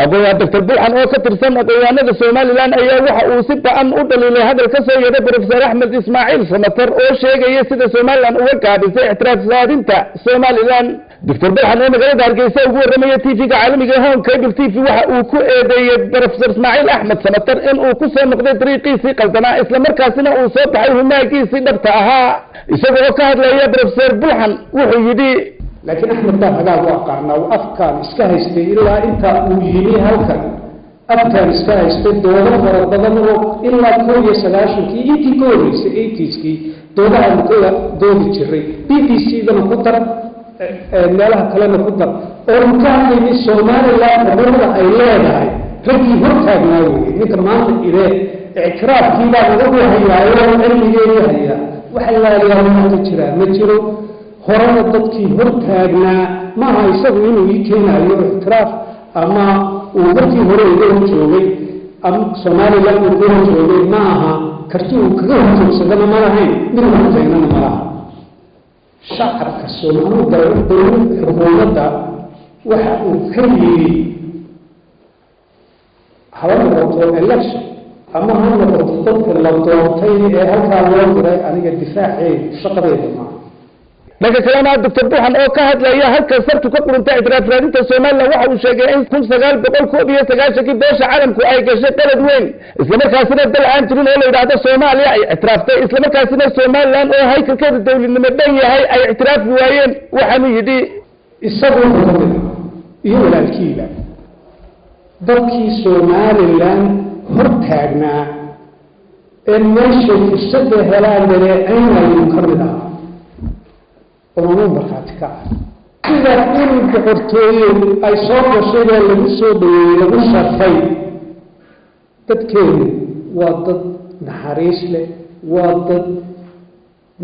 aqoon Dr. Bulxan oo ka tirsan aqoonyahanada Soomaaliland ayaa waxa uu si ba'an u dhaliilay hadal ka soo yeedhay Professor Axmed Ismaaciil Samatar oo sheegay sida Soomaaliland uga gaabisay ixtiraaf raadinta Soomaaliland. Dr. Bulxan oo magaalada Hargeysa ugu warramay TV-ga caalamiga ah oo Cable TV waxa uu ku eedeeyay Professor Ismaaciil Axmed Samatar in uu ku soo noqday dariiqiisii qaldanaa isla markaasina uu soo baxay humaagiisii dhabta ahaa. isagoo ka hadlaya Professor Bulxan wuxuu yidhi لكن أحمد ده هذا واقعنا وأفكار إسكاهستي إلا أنت ويني هلكا أفكار إسكاهستي دولة فرضنا إلا كوريا سلاشوكي إيتي كوري سإيتيسكي دولة كوريا دولة جري BBC ده نقدر نالها كلام نقدر أركان من الصومال لا نقدر أيلانا رجي هرتا ناوي نكر ما إليه اعتراف كذا نقول هيا يوم علمي هيا وحلا اليوم ما تجرى مجرو horana dadkii hortaagnaa maaha isagu inuu ii keenayo ixtiraaf ama uu markii hore uga joogay ama Soomaaliland uga joogay maaha karti uu kaga horjoogsadana ma lahayn mid hortaagnana ma laha shacabka Soomaaliland xukuumadda waxa uu ka yiri haweenka election ama hana dadka la doortay ee halkaa loo diray aniga difaacay shaqadeeda ma لكن كلام الدكتور بوحان أو كهد لا يهلك سبت كبر انت اعتراف رادينتا Soomaaliland waxa uu sheegay in 1990 beesha caalamku ay gashay qalad weyn isla markaasina dal aan jirin oo la yiraahdo Soomaaliya ay ictiraaftay isla markaasina Soomaaliland oo haykalkeeda dawladnimo dhan yahay ay ictiraafi waayeen waxaanu yidhi isagu iyo walaalkiiba dadkii Soomaaliland hortaagnaa in meesha fursada helaan dhaleeceynayuu ka mid ahaa ومن بركاتك إذا كنت قرطين أي صوت وشيء اللي سودي اللي شرفي تذكر وضد نحريس له وضد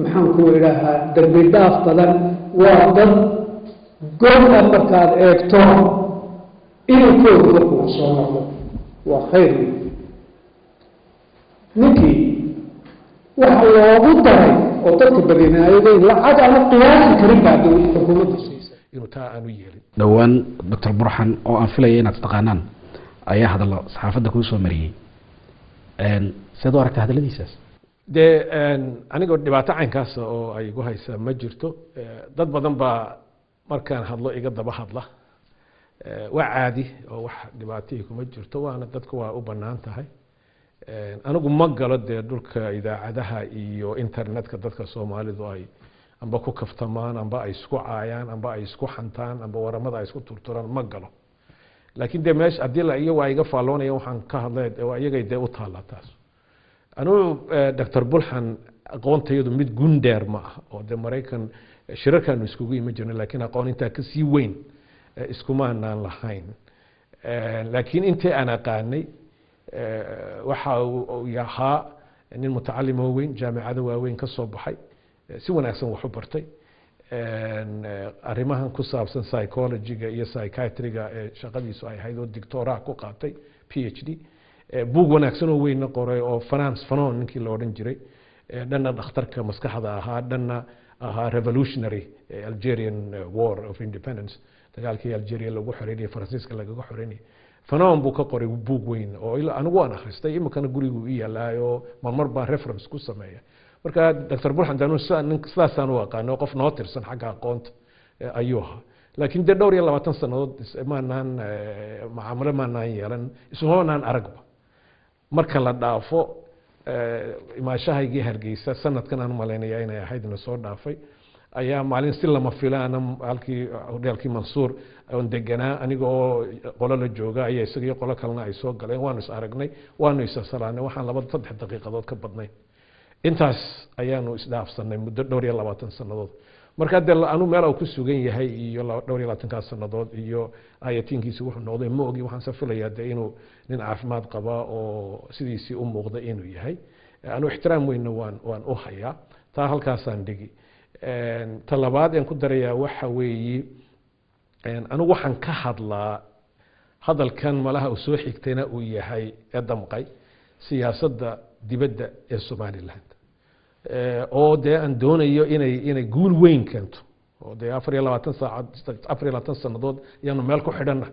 محنكو لها درب الداف طلع وضد قرنا بركات إكتوم إلى كل ذكر صنعه وخير نكي وحلا وضعي وطلت بدينايين لا عاد على قياس كريم بعد حكومة السياسة. إنه تأنوية. دوان دكتور برحان أو أنفلين أتتقانان أيه هذا الله صحافة دكتور سومري. سيدو أركت هذا الذي ساس. ده أنا قلت دبعت عن كاس أو أي جوها يسمى مجرته ضد بدن با مركان هذا يقدر بهذا وعادي أو واحد دبعتيكم مجرته وأنا ضدكوا أوبنان تهاي. anigu ma galo dee dhulka idaacadaha iyo internetka dadka Soomaalidu ay amba ku kaftamaan amba ay isku caayaan amba ay isku xantaan amba waramada ay isku turturaan ma galo laakiin dee meesh hadii la iyo waa iga faaloonaya waxaan ka hadlay waa iyaga dee u taala taas anu Dr. Bulxan aqoontaydu mid gundeer ma ah oo dee Mareykan shirarkan iskugu yimi jirnay laakiin aqoon inta ka sii weyn iskuma aanan lahayn laakiin intii aan aqaanay waxa uu yahaa nin mutacallim weyn jaamacada waaweyn ka soo baxay si wanaagsan wax u bartay arrimahan ku saabsan psychology-ga iyo psychiatry-ga shaqadiisu ay ahayd oo doctorate ku qaatay PhD buug wanaagsan oo weyn qoray oo Frans Fanon ninkii la oran jiray dhanna dhakhtarka maskaxda ahaa dhanna ahaa revolutionary Algerian War of Independence dagaalkii Algeria lagu xoreeyay Faransiiska laga xoreeyay فنوم بوكا قري بوك وين أو إلا أنا وانا خستي إما كان قري ويا لا يو مرمر با ريفرنس كوسا مايا مركا دكتور برحان دانو نك سلاسان واقع نوقف نوتر سن حقها قونت أيوها لكن ده دوري الله ما تنسى ما نان معاملة ما نان يلان اسمه نان أرقبة مركا لا دافو ما شاهي جه هرجيسة سنة كان أنا مالين ياينا يا حيد نصور دافي أيام مالين سلا ما فيلا أنا هالكي منصور وندقنا أنا قولا للجوجا أي سقي قولا كلنا أي سوق قلنا وانس أرقني وانس سلانة وحنا لبض صدح دقيقة ضد كبضني إنتاس أيانو إسداف سنة مدة دوري الله واتن سنة ضد مركز دل أنو ماله كسوجين يهي يلا دوري الله تنكاس سنة ضد إيو آياتين كيسوه النوضي موجي وحنا سفلا يدينو نعرف ما قبا أو سيدي غدا إنو يهي أنو احترام وإنه وان أوحيا تاهل كاسان دقي طلبات أن كدريا وحوي أنا وحن كهضلا هذا كان ملها أسوح اجتناء وياهي الدمقي سياسة دبدة الصومالي لاند أو ده أن دون إن يقول وين كنت أو ده أفريقيا لا تنسى أفريقيا لا تنسى نضود يعني مالكو حدنا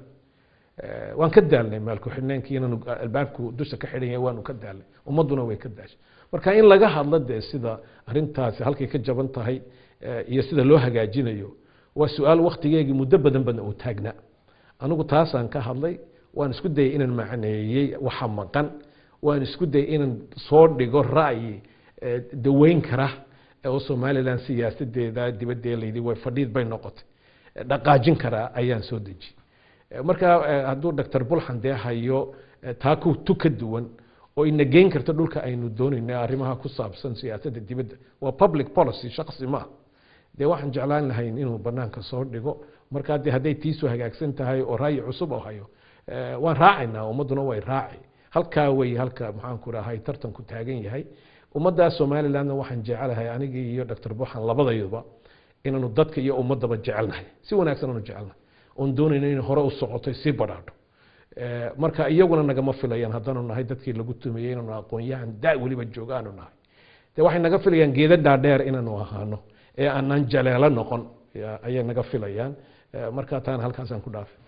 waan ka daalnay maalku xidhneenkii inaanu albaabku dusha ka xidhan yahay waanu ka daalnay ummadduna way ka daashay marka in laga hadlo dee sida arrintaasi halkay ka jaban tahay iyo sida loo hagaajinayo waa su-aal waktigeegii muddo badan uu taagnaa anigu taasaan ka hadlay waan isku dayay inaan macneeyey waxa maqan waan isku dayay inaan soo dhigo ra'yi daweyn kara oo Somaliland siyaasadeeda dibadeelaydi way fadhiid bay noqotay dhaqaajin kara ayaan soo dejiyay marka hadduu Dr. Bulxan dee hayo taa ku ka duwan oo ina geyn karta dhulka aynu doonayno arrimaha ku saabsan siyaasadda dibadda waa public policy shakhsi ma dee waxaan jeclaan lahayn inuu banaanka soo dhigo marka hadday tiisu hagaagsan tahay oo ra'yi cusub oo hayo waan raacaynaa ummaduna way raaci halkaa way halka maxaan ku rahay tartanku taagan yahay ummadda Somaliland waxaan jecelahay anigii iyo Dr. Bulxan labadayduba inaanu dadka iyo ummadaba jecelnahay si wanaagsan aanu jecelnahay oon doonayno in hore u socoto si badhaadho marka iyaguna nagama filayaan haddaanu nahay dadkii lagu tumayay inaanu aqoon-yahan daa weliba joogaanu nahay dee waxay naga filayaan geeda dhaadheer inaanu ahaano ee aanan jaleelo noqon ayay naga filayaan marka taana halkaasaan ku dhaafay